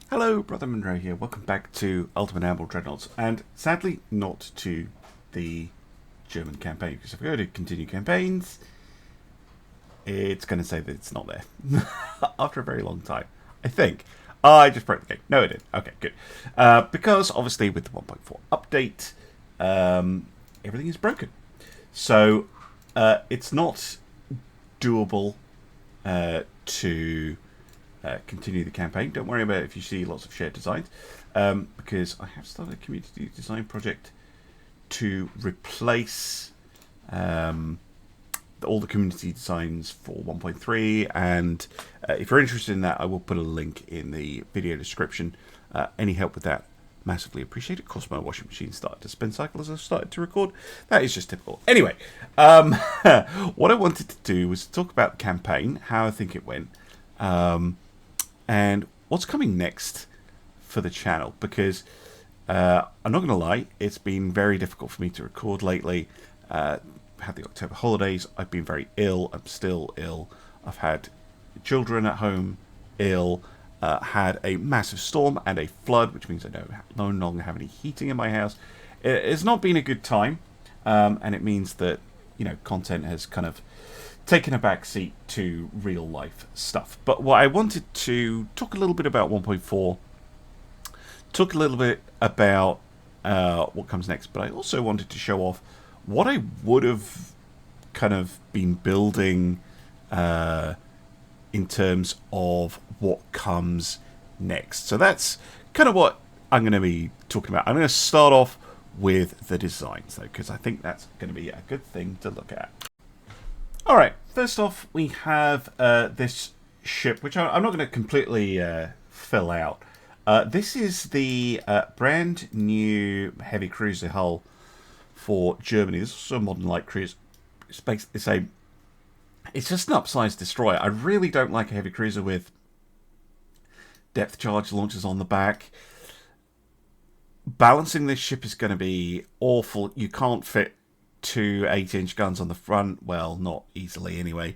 Hello, Brother Monroe here. Welcome back to Ultimate Amble Dreadnoughts, and sadly not to the German campaign, because if we go to continue campaigns, it's going to say that it's not there after a very long time. I think. I just broke the game. No, it did. Okay, good. Because obviously with the 1.4 update, everything is broken. So it's not doable to continue the campaign. Don't worry about it if you see lots of shared designs, because I have started a community design project to replace all the community designs for 1.3, and if you're interested in that, I will put a link in the video description. Any help with that, massively appreciate it. Of course, my washing machine started to spin cycle as I started to record. That is just typical. Anyway, what I wanted to do was talk about the campaign, how I think it went, and what's coming next for the channel, because I'm not going to lie, it's been very difficult for me to record lately. Had the October holidays, I've been very ill, I'm still ill, I've had children at home ill, had a massive storm and a flood, which means I no longer have any heating in my house. It's not been a good time, and it means that, you know, content has kind of taken a back seat to real life stuff. But what I wanted to talk a little bit about 1.4, talk a little bit about what comes next, but I also wanted to show off what I would have kind of been building in terms of what comes next. So that's kind of what I'm going to be talking about. I'm going to start off with the designs, though, because I think that's going to be a good thing to look at. Alright, first off, we have this ship, which I'm not going to completely fill out. This is the brand new heavy cruiser hull for Germany. This is also a modern light cruiser. It's just an upsized destroyer. I really don't like a heavy cruiser with depth charge launchers on the back. Balancing this ship is going to be awful. You can't fit two 8-inch guns on the front. Well, not easily anyway.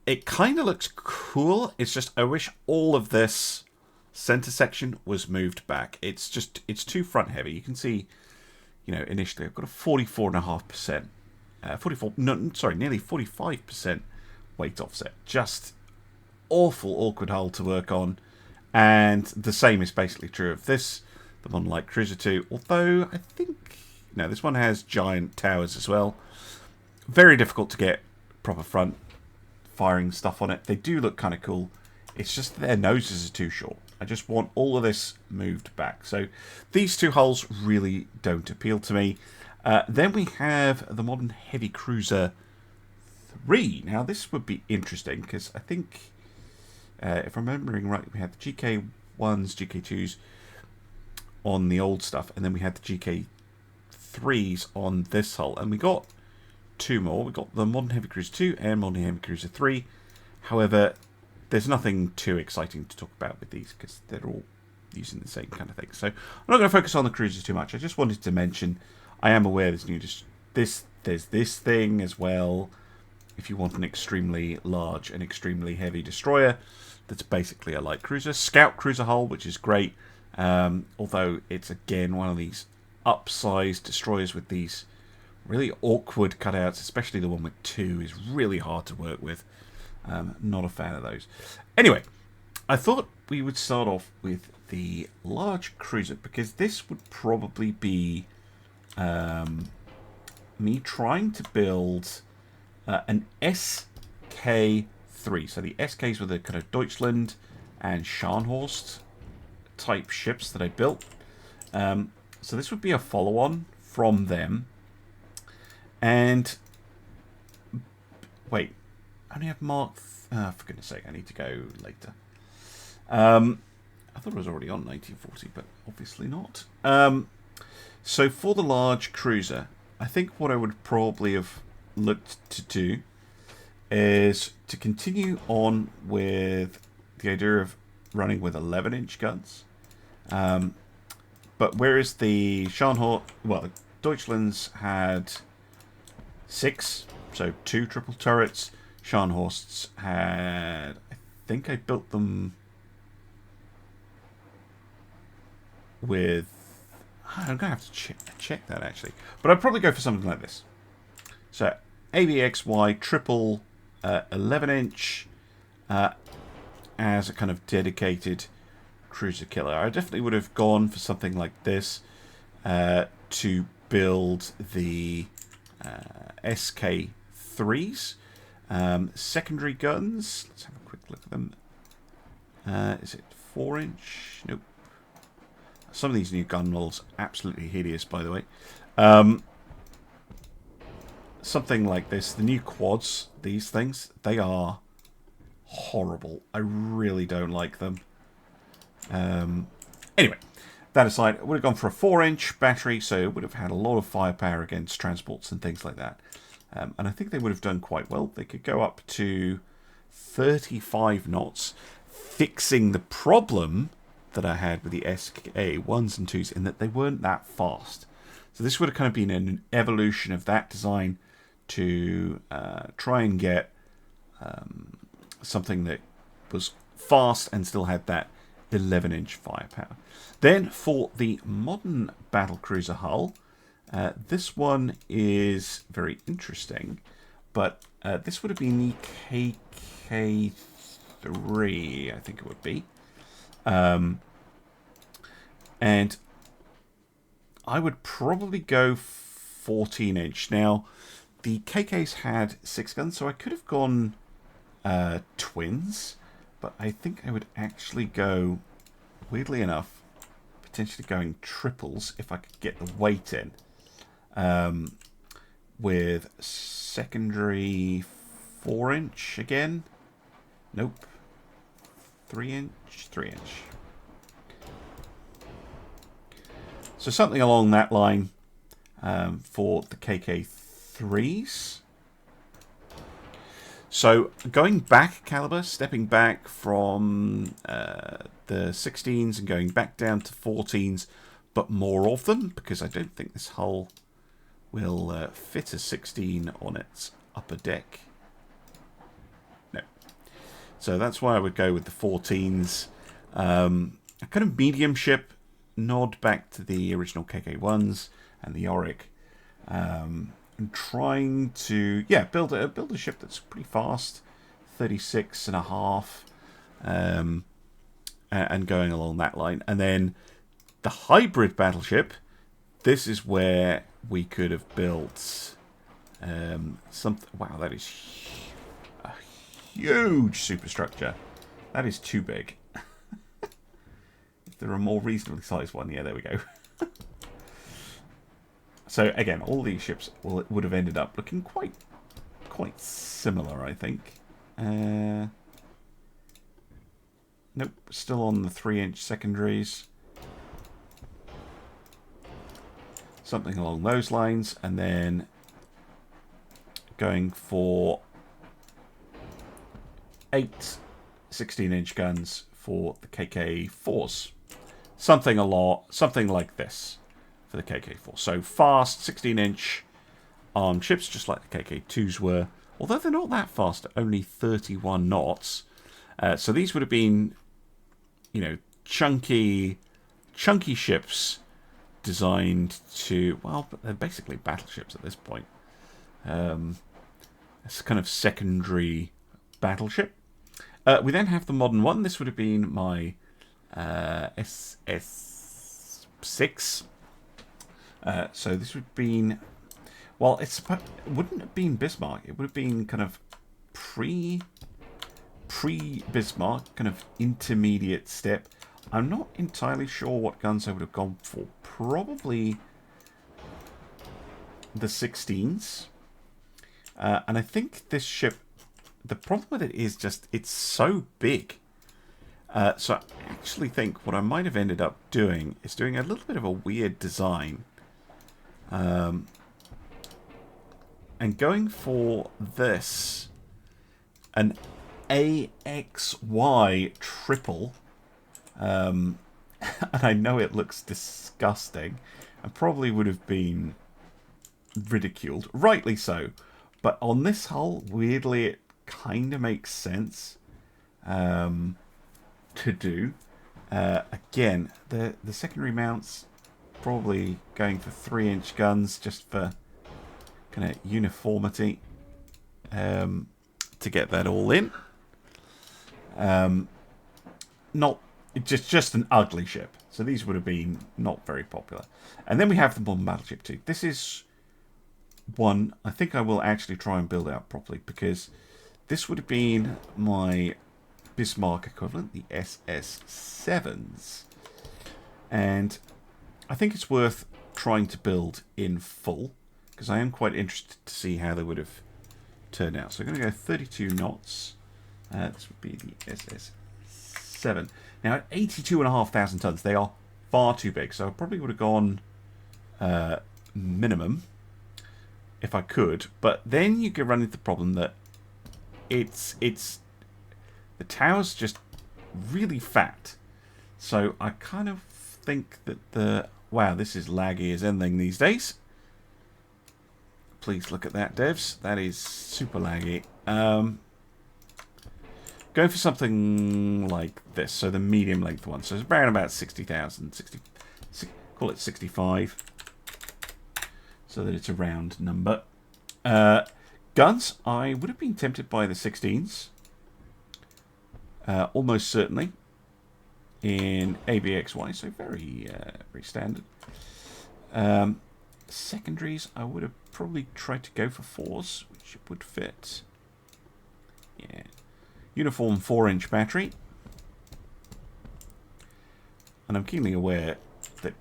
It kind of looks cool. It's just I wish all of this center section was moved back. It's too front heavy. You can see, you know, initially I've got a 44.5%, nearly 45% weight offset. Just awful, awkward hull to work on. And the same is basically true of this, the Modern Light Cruiser 2. Although I think, no, this one has giant towers as well. Very difficult to get proper front firing stuff on it. They do look kind of cool. It's just their noses are too short. I just want all of this moved back. So these two hulls really don't appeal to me. Then we have the Modern Heavy Cruiser 3. Now this would be interesting because I think, if I'm remembering right, we had the GK1s, GK2s on the old stuff, and then we had the GK3s on this hull. And we got two more. We got the Modern Heavy Cruiser 2 and Modern Heavy Cruiser 3. However, there's nothing too exciting to talk about with these because they're all using the same kind of thing. So I'm not going to focus on the cruisers too much. I just wanted to mention I am aware there's this thing as well. If you want an extremely large and extremely heavy destroyer, that's basically a light cruiser. Scout cruiser hull, which is great. Although it's again one of these upsized destroyers with these really awkward cutouts, especially the one with 2 is really hard to work with. Not a fan of those. Anyway, I thought we would start off with the large cruiser because this would probably be me trying to build an SK3. So the SKs were the kind of Deutschland and Scharnhorst type ships that I built. So this would be a follow-on from them. And wait. I only have Mark... for goodness sake, I need to go later. I thought it was already on 1940, but obviously not. So for the large cruiser, I think what I would probably have looked to do is to continue on with the idea of running with 11-inch guns. But whereas the Scharnhorst... Well, the Deutschlands had 6, so 2 triple turrets... Scharnhorsts had, I think I built them with... I'm going to have to check that, actually. But I'd probably go for something like this. So, ABXY triple 11-inch as a kind of dedicated cruiser killer. I definitely would have gone for something like this to build the SK3s. Secondary guns. Let's have a quick look at them. Is it 4-inch? Nope. Some of these new gun models absolutely hideous, by the way. Something like this. The new quads, these things, they are horrible. I really don't like them. Anyway, that aside, I would have gone for a 4-inch battery, so it would have had a lot of firepower against transports and things like that. And I think they would have done quite well. They could go up to 35 knots, fixing the problem that I had with the SK1s and 2s in that they weren't that fast. So this would have kind of been an evolution of that design to try and get something that was fast and still had that 11-inch firepower. Then for the modern battlecruiser hull, this one is very interesting, but this would have been the KK3, I think it would be. And I would probably go 14-inch. Now, the KKs had 6 guns, so I could have gone twins, but I think I would actually go, weirdly enough, potentially going triples if I could get the weight in. With secondary 4-inch again. Nope. 3-inch, 3-inch. So something along that line for the KK3s. So going back caliber, stepping back from the 16s and going back down to 14s, but more of them, because I don't think this hull will fit a 16 on its upper deck. No. So that's why I would go with the 14s. A kind of medium ship, nod back to the original KK1s and the Auric. And trying to, build a ship that's pretty fast, 36 and a half, and going along that line. And then the hybrid battleship, this is where we could have built something. Wow, that is a huge superstructure. That is too big. If there are a more reasonably sized one, yeah, there we go. So again, all these ships would have ended up looking quite similar, I think. Nope, still on the 3-inch secondaries. Something along those lines, and then going for 8 16-inch guns for the KK4s. Something like this for the KK4. So fast 16-inch armed ships, just like the KK2s were. Although they're not that fast, only 31 knots. So these would have been, chunky ships designed to, well, they're basically battleships at this point. It's kind of secondary battleship. We then have the modern one. This would have been my SS6. So this would have been, well, it wouldn't have been Bismarck. It would have been kind of pre-Bismarck, kind of intermediate step. I'm not entirely sure what guns I would have gone for. Probably the 16s. And I think this ship, the problem with it is just it's so big. So I actually think what I might have ended up doing is doing a little bit of a weird design. And going for this, an AXY triple. And I know it looks disgusting and probably would have been ridiculed, rightly so. But on this hull, weirdly, it kind of makes sense to do. Again, the secondary mounts probably going for 3-inch guns just for kind of uniformity to get that all in. Not just an ugly ship. So these would have been not very popular. And then we have the modern battleship too. This is one I think I will actually try and build out properly, because this would have been my Bismarck equivalent, the SS7s. And I think it's worth trying to build in full, because I am quite interested to see how they would have turned out. So I'm going to go 32 knots. This would be the SS7. Now, at 82,500 tons, they are far too big. So I probably would have gone minimum if I could. But then you could run into the problem that it's the tower's just really fat. So I kind of think that wow, this is laggy as anything these days. Please look at that, devs. That is super laggy. Going for something like this, so the medium length one. So it's around about 60,000, call it 65, so that it's a round number. Guns, I would have been tempted by the 16s, almost certainly, in ABXY, so very standard. Secondaries, I would have probably tried to go for 4s, which would fit. Yeah. Uniform 4-inch battery. And I'm keenly aware that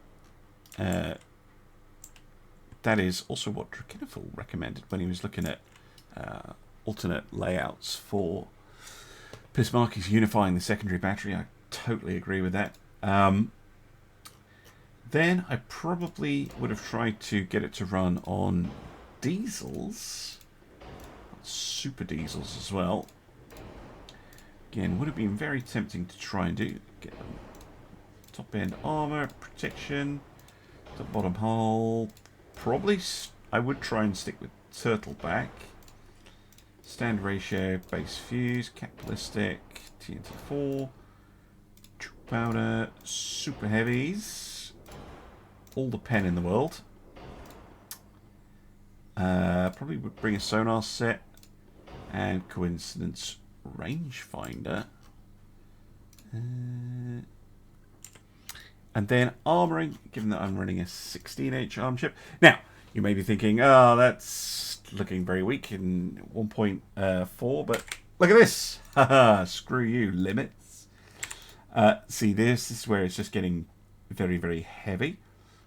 that is also what Drakenifil recommended when he was looking at alternate layouts for Bismarck. Is unifying the secondary battery. I totally agree with that. Then I probably would have tried to get it to run on diesels, super diesels as well. Again, would have been very tempting to try and do. Get top end armor, protection, top bottom hull. Probably I would try and stick with turtleback. Stand ratio, base fuse, cap ballistic, TNT4, troop powder, super heavies, all the pen in the world. Probably would bring a sonar set and coincidence rangefinder. And then armoring, given that I'm running a 16-inch arm ship. Now, you may be thinking, oh, that's looking very weak in 1.4, but look at this. Screw you, limits. See, this is where it's just getting very, very heavy.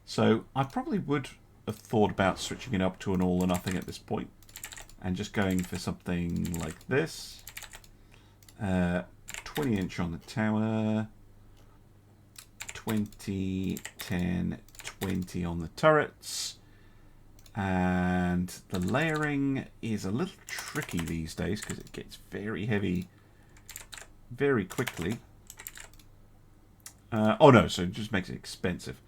So I probably would have thought about switching it up to an all or nothing at this point and just going for something like this. 20-inch on the tower, 20, 10, 20 on the turrets. And the layering is a little tricky these days because it gets very heavy very quickly. Oh no, so it just makes it expensive.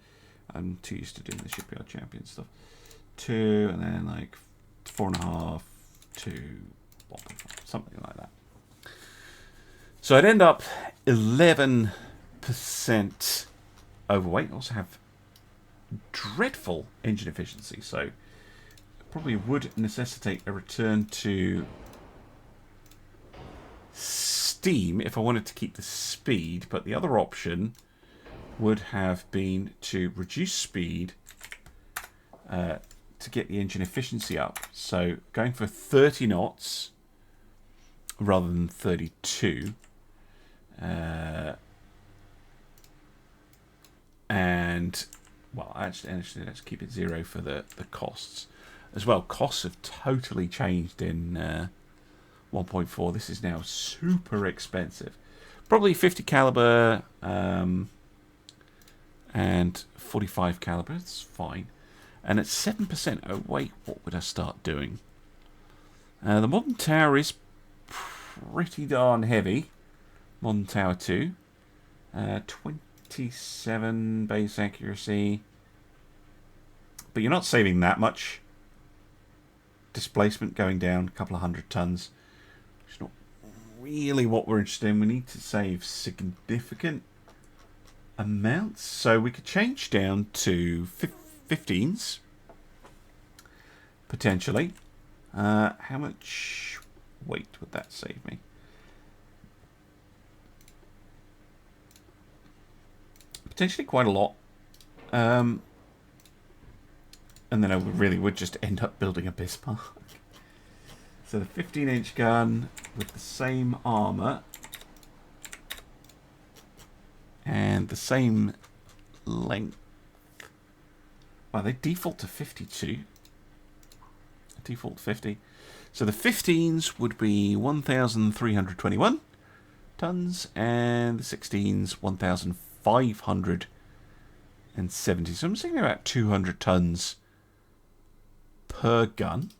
I'm too used to doing the Shipyard Champion stuff. 2, and then like 4.5 to 1.5, something like that. So I'd end up 11% overweight. I also have dreadful engine efficiency, so probably would necessitate a return to steam if I wanted to keep the speed, but the other option would have been to reduce speed to get the engine efficiency up. So going for 30 knots rather than 32. And, well, actually, let's keep it 0 for the costs. As well, costs have totally changed in 1.4. This is now super expensive. Probably 50 caliber and 45 caliber. It's fine. And at 7%, oh wait, what would I start doing? The modern tower is pretty darn heavy. Modern tower 2. 27 base accuracy. But you're not saving that much. Displacement going down a couple of 100 tons. Which is not really what we're interested in. We need to save significant amounts. So we could change down to 15s, potentially. How much weight would that save me? Potentially quite a lot. And then I really would just end up building a Bismarck. So the 15-inch gun with the same armor and the same length. Wow, they default to 52. Default 50. So the 15s would be 1,321 tons, and the 16s 1,570. So I'm saying about 200 tons per gun.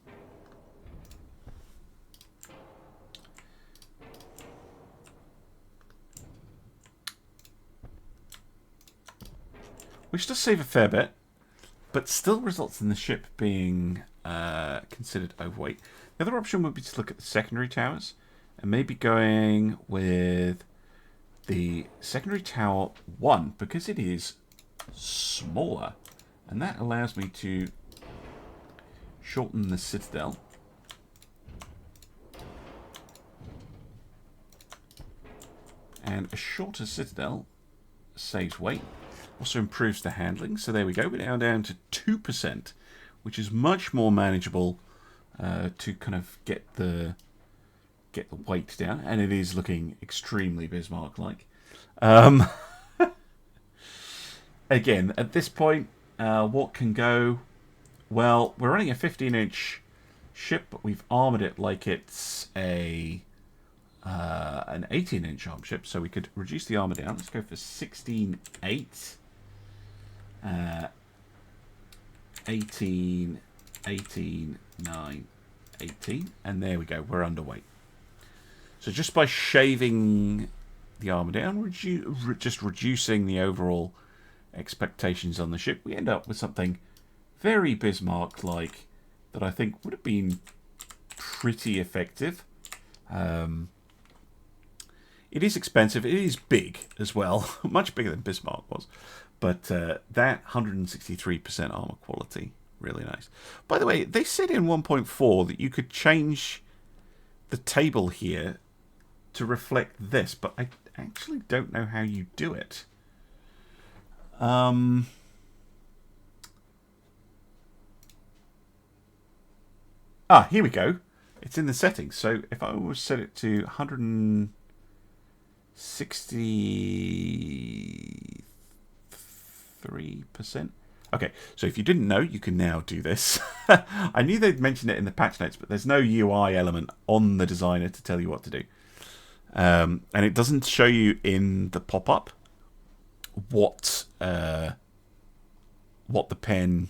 Which does save a fair bit, but still results in the ship being considered overweight. The other option would be to look at the secondary towers and maybe going with the secondary tower 1 because it is smaller, and that allows me to shorten the citadel. And a shorter citadel saves weight, also improves the handling. So there we go, we're now down to 2%, which is much more manageable to kind of get the weight down, and it is looking extremely Bismarck-like. Again, at this point, what can go? Well, we're running a 15-inch ship, but we've armored it like it's an 18-inch arm ship, so we could reduce the armor down. Let's go for 16.8. 18, 18, 9, 18, and there we go, we're underweight. So just by shaving the armor down, just reducing the overall expectations on the ship, we end up with something very Bismarck-like that I think would have been pretty effective. It is expensive, it is big as well, much bigger than Bismarck was. But that 163% armor quality, really nice. By the way, they said in 1.4 that you could change the table here to reflect this, but I actually don't know how you do it. Here we go. It's in the settings. So if I was set it to 163%. Okay, so if you didn't know, you can now do this. I knew they'd mentioned it in the patch notes, but there's no UI element on the designer to tell you what to do. And it doesn't show you in the pop-up what the pen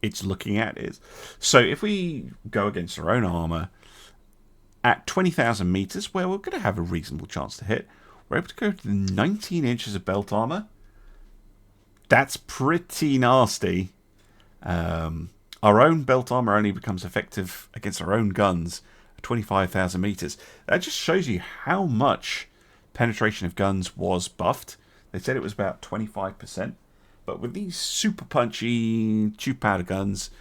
it's looking at is. So if we go against our own armor at 20,000 meters, where we're going to have a reasonable chance to hit, we're able to go to 19 inches of belt armor. That's pretty nasty. Our own belt armor only becomes effective against our own guns at 25,000 meters. That just shows you how much penetration of guns was buffed. They said it was about 25%. But with these super punchy tube powder guns,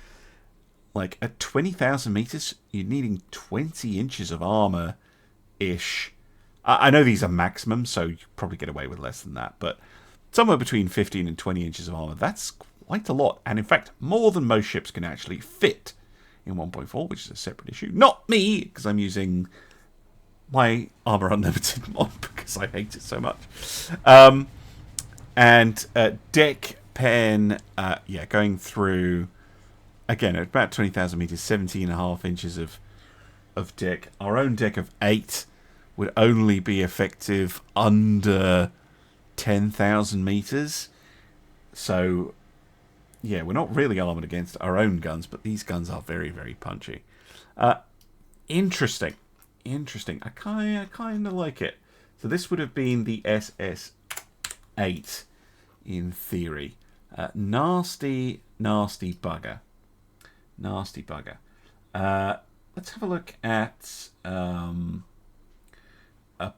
like at 20,000 meters, you're needing 20 inches of armor-ish. I know these are maximum, so you probably get away with less than that. But somewhere between 15 and 20 inches of armor, that's quite a lot. And in fact, more than most ships can actually fit in 1.4, which is a separate issue. Not me, because I'm using my Armor Unlimited mod because I hate it so much. And deck pen, going through, again, at about 20,000 meters, 17.5 inches of deck. Our own deck of 8 would only be effective under 10,000 meters. So, yeah, we're not really armored against our own guns, but these guns are very, very punchy. Interesting. I kind of like it. So this would have been the SS8 in theory. Nasty bugger. Nasty bugger. Let's have a look at a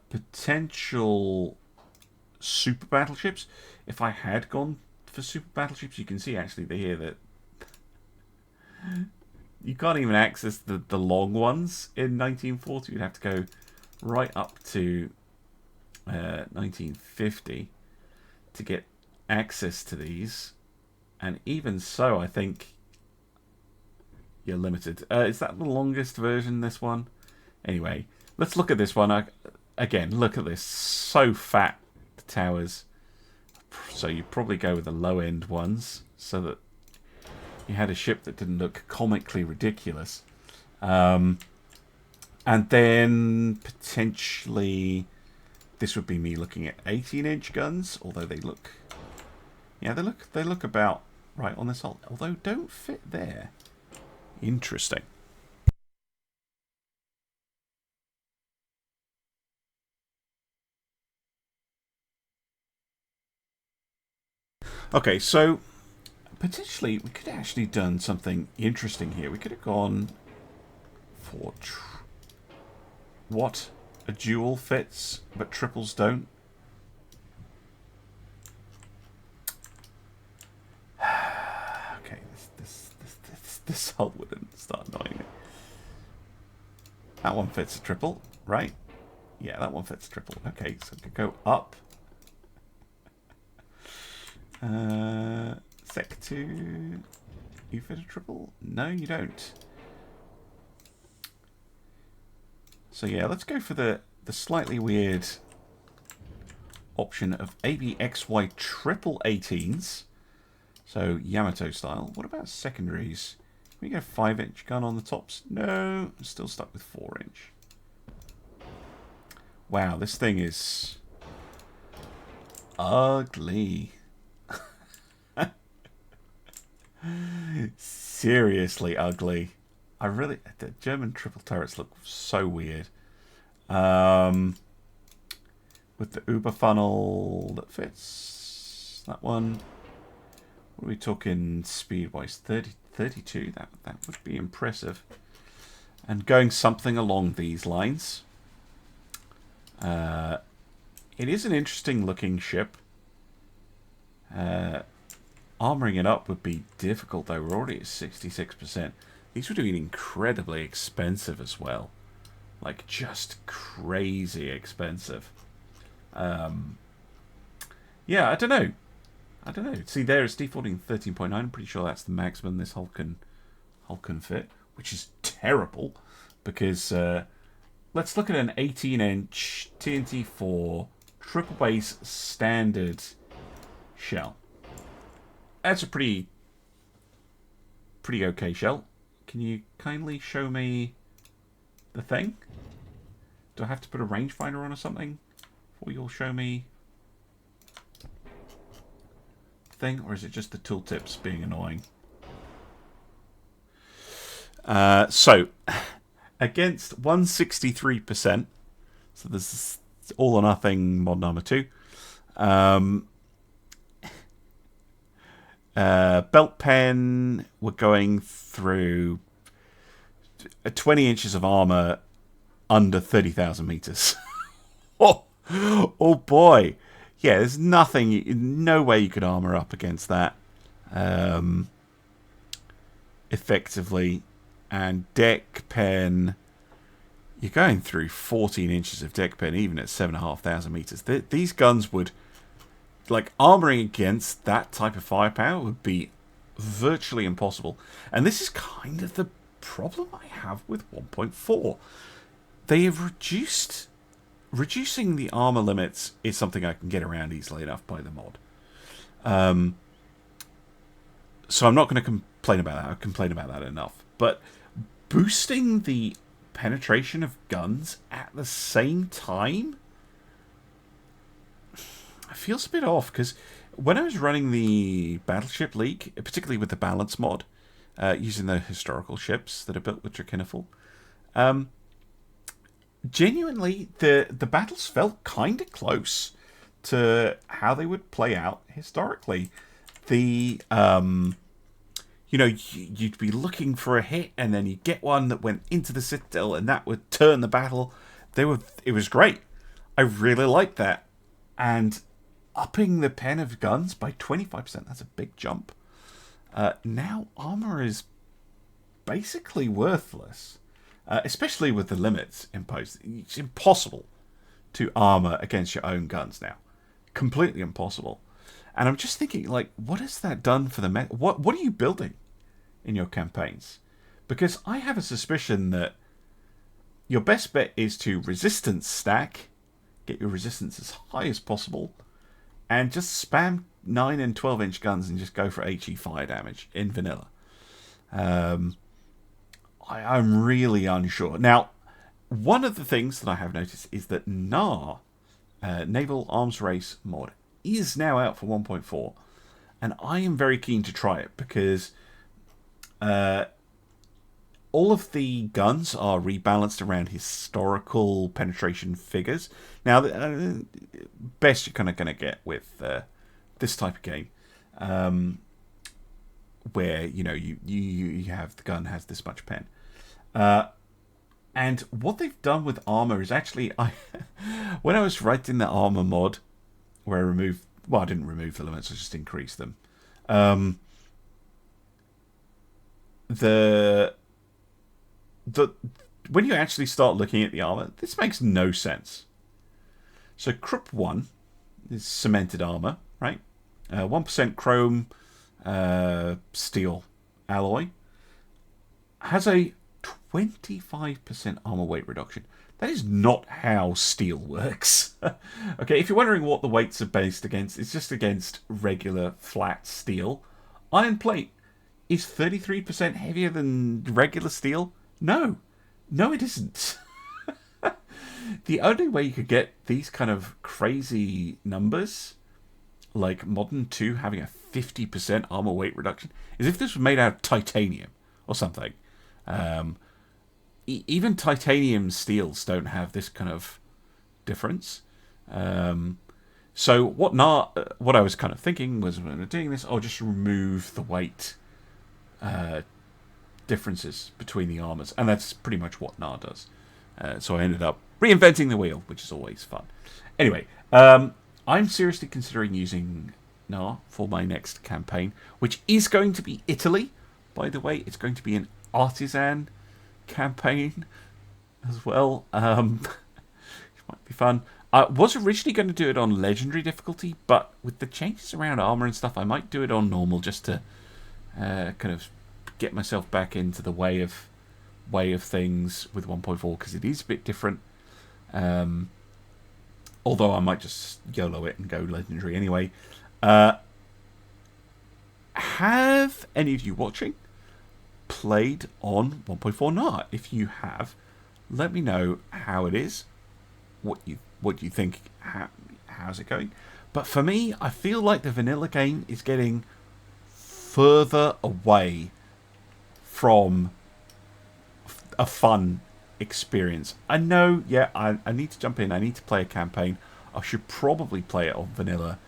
potential super battleships. If I had gone for super battleships, you can see actually here that you can't even access the long ones in 1940. You'd have to go right up to 1950 to get access to these. And even so, I think you're limited. Is that the longest version, this one? Anyway, let's look at this one. Again, look at this. So fat, the towers. So you probably go with the low-end ones so that you had a ship that didn't look comically ridiculous. And then potentially this would be me looking at 18-inch guns, although they look... Yeah, they look about right on this hull, although don't fit there. Interesting. Okay, so potentially we could have actually done something interesting here. We could have gone for what? A dual fits, but triples don't? Okay, this hull wouldn't start annoying me. That one fits a triple, right? Yeah, that one fits a triple. Okay, so we could go up. Sec 2. You fit a triple? No, you don't. So yeah, let's go for the slightly weird option of ABXY triple 18s. So Yamato style. What about secondaries? Can we get a 5-inch gun on the tops? No, I'm still stuck with 4-inch. Wow, this thing is ugly. Seriously ugly. The German triple turrets look so weird. With the Uber funnel that fits. That one. What are we talking speed-wise? 32? That would be impressive. And going something along these lines. It is an interesting looking ship. Armoring it up would be difficult, though. We're already at 66%. These would have been incredibly expensive as well. Like, just crazy expensive. Yeah, I don't know. See, there it's defaulting 13.9. I'm pretty sure that's the maximum this hull can fit, which is terrible. Because, let's look at an 18-inch TNT4 triple base standard shell. That's a pretty okay shell. Can you kindly show me the thing? Do I have to put a rangefinder on or something before you'll show me the thing? Or is it just the tooltips being annoying? So, against 163%, so this is all or nothing modern armor 2. Belt pen, we're going through 20 inches of armor under 30,000 meters. oh boy. Yeah, there's nothing, no way you could armor up against that effectively. And deck pen, you're going through 14 inches of deck pen even at 7,500 meters. These guns would, like, armoring against that type of firepower would be virtually impossible. And this is kind of the problem I have with 1.4. They have reducing the armor limits is something I can get around easily enough by the mod. So I'm not going to complain about that. I complain about that enough. But boosting the penetration of guns at the same time feels a bit off, because when I was running the Battleship League, particularly with the balance mod, using the historical ships that are built with Drakenifel, genuinely the battles felt kind of close to how they would play out historically. The you know, you'd be looking for a hit, and then you'd get one that went into the citadel, and that would turn the battle. It was great. I really liked that. And upping the pen of guns by 25%. That's a big jump. Now armor is basically worthless, especially with the limits imposed. It's impossible to armor against your own guns now. Completely impossible. And I'm just thinking, like, what has that done for the... What are you building in your campaigns? Because I have a suspicion that your best bet is to resistance stack, get your resistance as high as possible, and just spam 9 and 12-inch guns and just go for HE fire damage in vanilla. I'm really unsure. Now, one of the things that I have noticed is that Naval Arms Race mod is now out for 1.4, and I am very keen to try it because all of the guns are rebalanced around historical penetration figures. Now, best you're kind of going to get with this type of game, where you have the gun has this much pen, and what they've done with armor is actually when I was writing the armor mod, where I removed, well, I didn't remove the limits, I just increased them. When you actually start looking at the armor, this makes no sense. So Krupp 1 is cemented armor, right? 1% chrome steel alloy. Has a 25% armor weight reduction. That is not how steel works. Okay, if you're wondering what the weights are based against, it's just against regular flat steel. Iron plate is 33% heavier than regular steel. No, it isn't. The only way you could get these kind of crazy numbers, like Modern 2 having a 50% armor weight reduction, is if this was made out of titanium or something. Even titanium steels don't have this kind of difference. So what I was kind of thinking was, when I'm doing this, I'll just remove the weight differences between the armors, and that's pretty much what NAR does. So I ended up reinventing the wheel, which is always fun. Anyway, I'm seriously considering using NAR for my next campaign, which is going to be Italy. By the way, it's going to be an artisan campaign as well. It might be fun. I was originally going to do it on legendary difficulty, but with the changes around armor and stuff, I might do it on normal just to kind of get myself back into the way of things with 1.4, because it is a bit different. Although I might just YOLO it and go legendary anyway. Have any of you watching played on 1.4 NAR? If you have, let me know how it is, what you think, how's it going. But for me, I feel like the vanilla game is getting further away from a fun experience. I know, yeah, I need to jump in, I need to play a campaign. I should probably play it on vanilla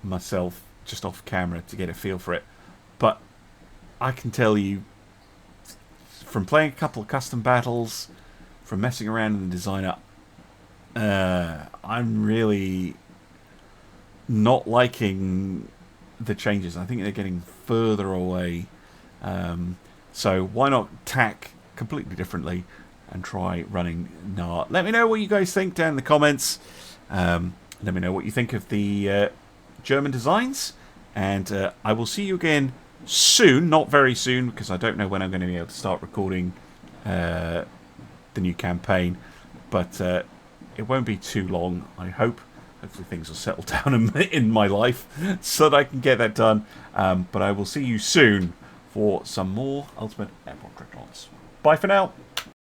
myself, just off camera, to get a feel for it. But I can tell you, from playing a couple of custom battles, from messing around in the designer, I'm really not liking the changes. I think they're getting further away. So why not tack completely differently and try running NAR? Let me know what you guys think down in the comments. Let me know what you think of the German designs. And I will see you again soon. Not very soon, because I don't know when I'm going to be able to start recording the new campaign. But it won't be too long, I hope. Hopefully things will settle down in my life so that I can get that done. But I will see you soon for some more Ultimate Airborne Dreadnoughts. Bye for now.